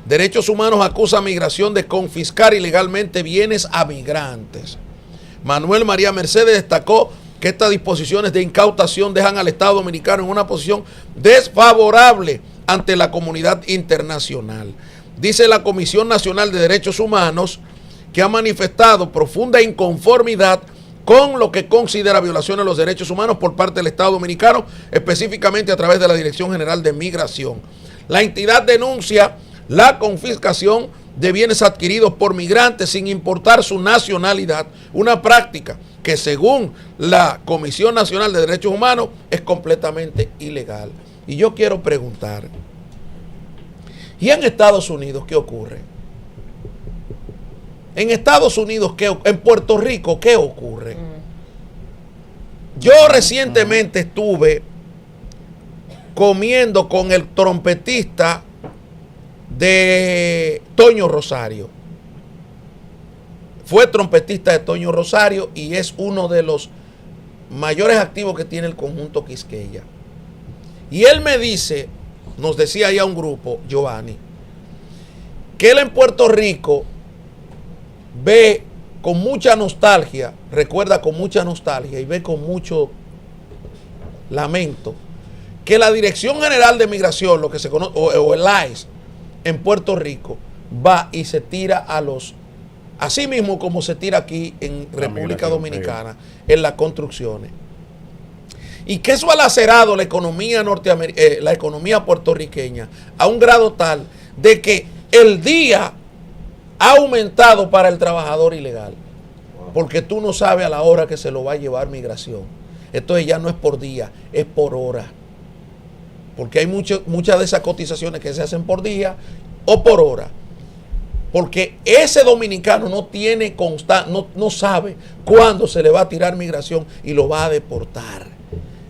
Derechos Humanos acusa a Migración de confiscar ilegalmente bienes a migrantes. Manuel María Mercedes destacó que estas disposiciones de incautación dejan al Estado Dominicano en una posición desfavorable ante la comunidad internacional. Dice la Comisión Nacional de Derechos Humanos que ha manifestado profunda inconformidad con lo que considera violaciones a los derechos humanos por parte del Estado Dominicano, específicamente a través de la Dirección General de Migración. La entidad denuncia la confiscación de bienes adquiridos por migrantes sin importar su nacionalidad, una práctica que según la Comisión Nacional de Derechos Humanos es completamente ilegal. Y yo quiero preguntar, ¿y en Estados Unidos qué ocurre? En Estados Unidos, en Puerto Rico, ¿qué ocurre? Yo recientemente estuve comiendo con el trompetista de Toño Rosario. Fue trompetista de Toño Rosario y es uno de los mayores activos que tiene el conjunto Quisqueya. Y él me dice, nos decía ya un grupo, Giovanni, que él en Puerto Rico ve con mucha nostalgia, recuerda con mucha nostalgia y ve con mucho lamento que la Dirección General de Migración, lo que se conoce, o el ICE, en Puerto Rico, va y se tira a los, así mismo como se tira aquí en República Dominicana, en las construcciones. Y que eso ha lacerado la economía la economía puertorriqueña a un grado tal de que el día ha aumentado para el trabajador ilegal, porque tú no sabes a la hora que se lo va a llevar migración. Entonces ya no es por día, es por hora, porque hay muchas de esas cotizaciones que se hacen por día o por hora, porque ese dominicano no tiene no sabe cuándo se le va a tirar migración y lo va a deportar.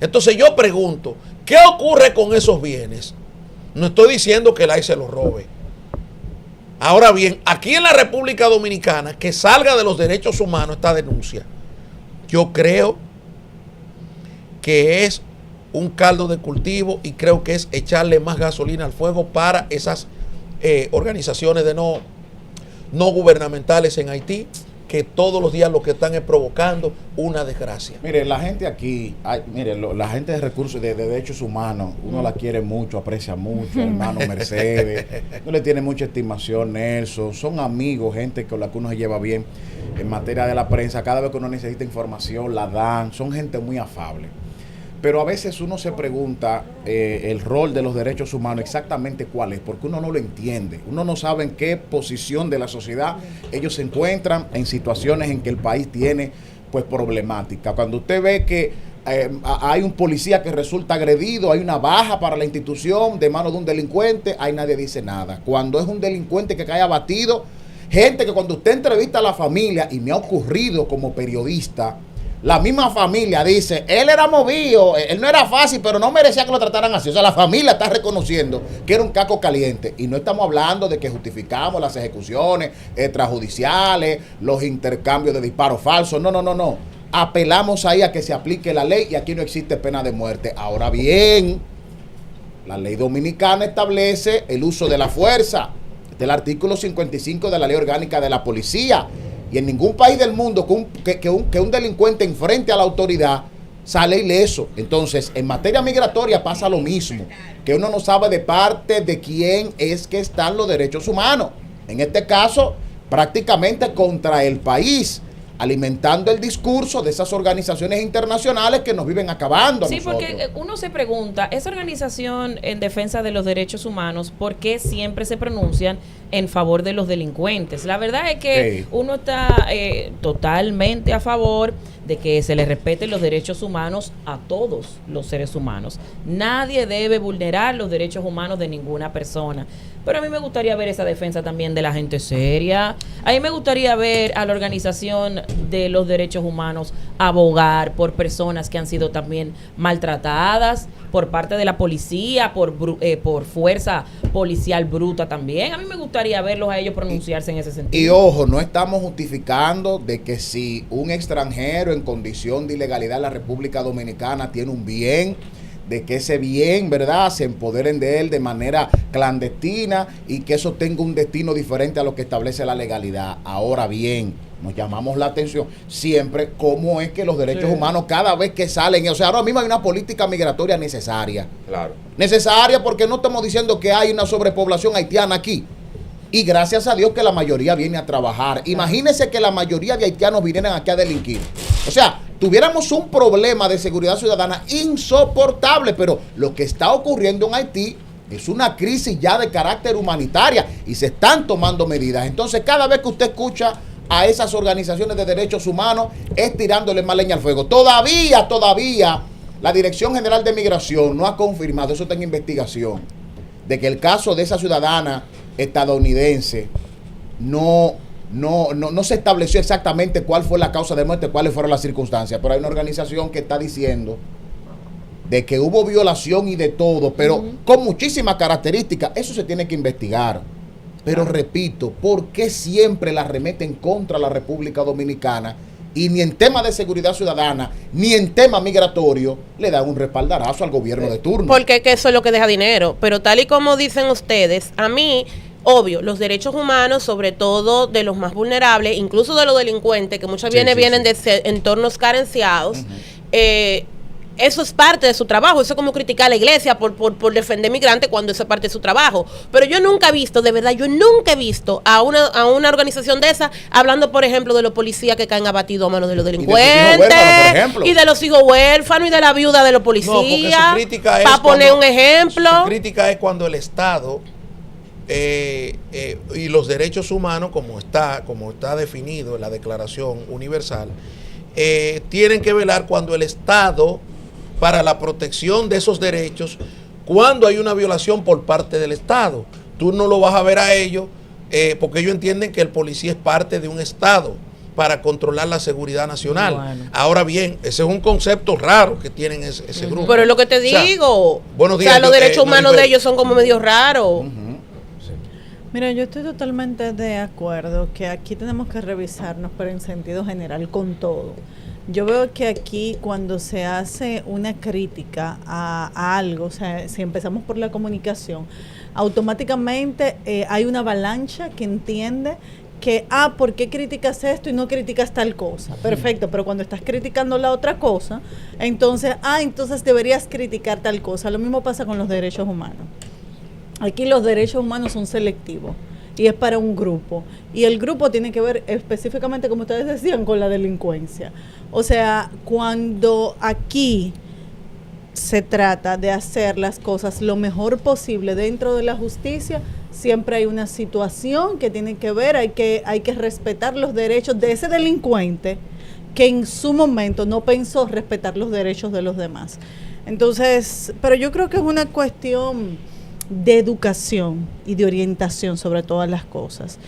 Entonces yo pregunto, ¿qué ocurre con esos bienes? No estoy diciendo que el ICE se los robe. Ahora bien, aquí en la República Dominicana, que salga de los derechos humanos esta denuncia, yo creo que es un caldo de cultivo y creo que es echarle más gasolina al fuego para esas organizaciones de no gubernamentales en Haití, que todos los días lo que están es provocando una desgracia. Mire, la gente aquí, la gente de recursos, de derechos humanos, uno la quiere mucho, aprecia mucho, hermano Mercedes, no le tiene mucha estimación, Nelson, son amigos, gente con la que uno se lleva bien en materia de la prensa, cada vez que uno necesita información la dan, son gente muy afable. Pero a veces uno se pregunta el rol de los derechos humanos exactamente cuál es, porque uno no lo entiende. Uno no sabe en qué posición de la sociedad ellos se encuentran en situaciones en que el país tiene pues problemática. Cuando usted ve que hay un policía que resulta agredido, hay una baja para la institución de manos de un delincuente, ahí nadie dice nada. Cuando es un delincuente que cae abatido, gente que cuando usted entrevista a la familia, y me ha ocurrido como periodista, la misma familia dice, él era movido, él no era fácil, pero no merecía que lo trataran así. O sea, la familia está reconociendo que era un caco caliente. Y no estamos hablando de que justificamos las ejecuciones extrajudiciales, los intercambios de disparos falsos. No. Apelamos ahí a que se aplique la ley y aquí no existe pena de muerte. Ahora bien, la ley dominicana establece el uso de la fuerza. Este es el artículo 55 de la Ley Orgánica de la Policía. Y en ningún país del mundo que un delincuente enfrente a la autoridad sale ileso. Entonces, en materia migratoria pasa lo mismo, que uno no sabe de parte de quién es que están los derechos humanos. En este caso, prácticamente contra el país, alimentando el discurso de esas organizaciones internacionales que nos viven acabando. Sí, porque uno se pregunta, esa organización en defensa de los derechos humanos, ¿por qué siempre se pronuncian en favor de los delincuentes? La verdad es que uno está totalmente a favor de que se le respeten los derechos humanos a todos los seres humanos. Nadie debe vulnerar los derechos humanos de ninguna persona. Pero a mí me gustaría ver esa defensa también de la gente seria. A mí me gustaría ver a la Organización de los Derechos Humanos abogar por personas que han sido también maltratadas por parte de la policía, por fuerza policial bruta también. A mí me gustaría verlos a ellos pronunciarse en ese sentido. Y ojo, no estamos justificando de que si un extranjero en condición de ilegalidad en la República Dominicana tiene un bien de que ese bien, ¿verdad?, se empoderen de él de manera clandestina y que eso tenga un destino diferente a lo que establece la legalidad. Ahora bien, nos llamamos la atención siempre cómo es que los derechos humanos cada vez que salen, o sea, ahora mismo hay una política migratoria necesaria. Claro. Necesaria porque no estamos diciendo que hay una sobrepoblación haitiana aquí. Y gracias a Dios que la mayoría viene a trabajar. Imagínense que la mayoría de haitianos vinieran aquí a delinquir. O sea, tuviéramos un problema de seguridad ciudadana insoportable, pero lo que está ocurriendo en Haití es una crisis ya de carácter humanitaria y se están tomando medidas. Entonces, cada vez que usted escucha a esas organizaciones de derechos humanos, es tirándole más leña al fuego. Todavía, la Dirección General de Migración no ha confirmado, eso está en investigación, de que el caso de esa ciudadana estadounidense no se estableció exactamente cuál fue la causa de muerte, cuáles fueron las circunstancias, pero hay una organización que está diciendo de que hubo violación y de todo, pero con muchísimas características. Eso se tiene que investigar. Pero repito, ¿por qué siempre la remeten contra la República Dominicana? Y ni en tema de seguridad ciudadana, ni en tema migratorio, le dan un respaldarazo al gobierno de turno. Porque que eso es lo que deja dinero. Pero tal y como dicen ustedes, a mí, obvio, los derechos humanos, sobre todo de los más vulnerables, incluso de los delincuentes, que muchas veces vienen de entornos carenciados, eso es parte de su trabajo. Eso es como criticar a la iglesia por defender migrantes cuando eso es parte de su trabajo. Pero yo nunca he visto, de verdad, a una organización de esa hablando, por ejemplo, de los policías que caen abatidos a manos de los delincuentes, y de los hijos huérfanos y de la viuda de los policías, para poner un ejemplo. Su crítica es cuando el Estado y los derechos humanos, como está definido en la Declaración Universal, tienen que velar cuando el Estado, para la protección de esos derechos, cuando hay una violación por parte del Estado. Tú no lo vas a ver a ellos, porque ellos entienden que el policía es parte de un Estado para controlar la seguridad nacional. Bueno. Ahora bien, ese es un concepto raro que tienen ese grupo. Pero es lo que te digo. Buenos días, los derechos humanos de ellos son como medio raros. Mira, yo estoy totalmente de acuerdo que aquí tenemos que revisarnos, pero en sentido general, con todo. Yo veo que aquí cuando se hace una crítica a algo, o sea, si empezamos por la comunicación, automáticamente hay una avalancha que entiende que, ¿por qué criticas esto y no criticas tal cosa? Perfecto, pero cuando estás criticando la otra cosa, entonces deberías criticar tal cosa. Lo mismo pasa con los derechos humanos. Aquí los derechos humanos son selectivos y es para un grupo. Y el grupo tiene que ver específicamente, como ustedes decían, con la delincuencia. O sea, cuando aquí se trata de hacer las cosas lo mejor posible dentro de la justicia, siempre hay una situación que tiene que ver, hay que respetar los derechos de ese delincuente que en su momento no pensó respetar los derechos de los demás. Entonces, pero yo creo que es una cuestión de educación y de orientación sobre todas las cosas.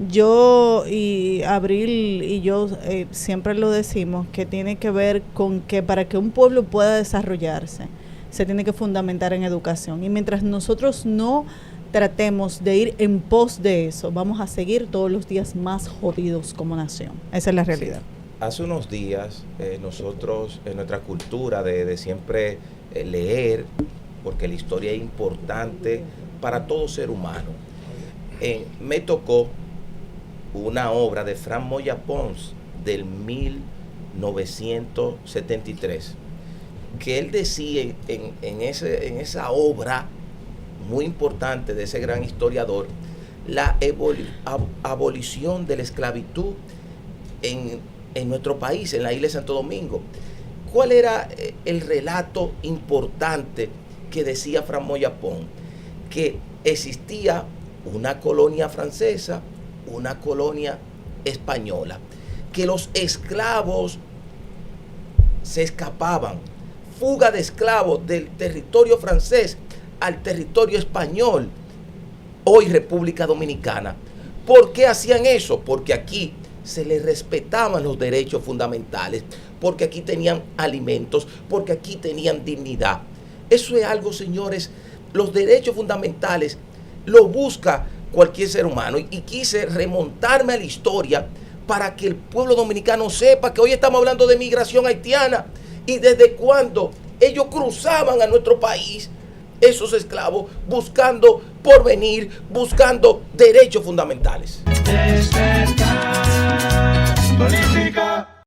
Yo y Abril y yo siempre lo decimos, que tiene que ver con que para que un pueblo pueda desarrollarse se tiene que fundamentar en educación, y mientras nosotros no tratemos de ir en pos de eso, vamos a seguir todos los días más jodidos como nación. Esa es la realidad. Sí. Hace unos días nosotros en nuestra cultura de siempre leer, porque la historia es importante para todo ser humano, me tocó una obra de Fran Moya Pons del 1973, que él decía en esa obra muy importante de ese gran historiador, la abolición de la esclavitud en nuestro país, en la isla de Santo Domingo. ¿Cuál era el relato importante que decía Fran Moya Pons? Que existía una colonia francesa, una colonia española, que los esclavos se escapaban, fuga de esclavos del territorio francés al territorio español, hoy República Dominicana. ¿Por qué hacían eso? Porque aquí se les respetaban los derechos fundamentales, porque aquí tenían alimentos, porque aquí tenían dignidad. Eso es algo, señores, los derechos fundamentales lo busca cualquier ser humano, y quise remontarme a la historia para que el pueblo dominicano sepa que hoy estamos hablando de migración haitiana y desde cuándo ellos cruzaban a nuestro país, esos esclavos, buscando porvenir, buscando derechos fundamentales.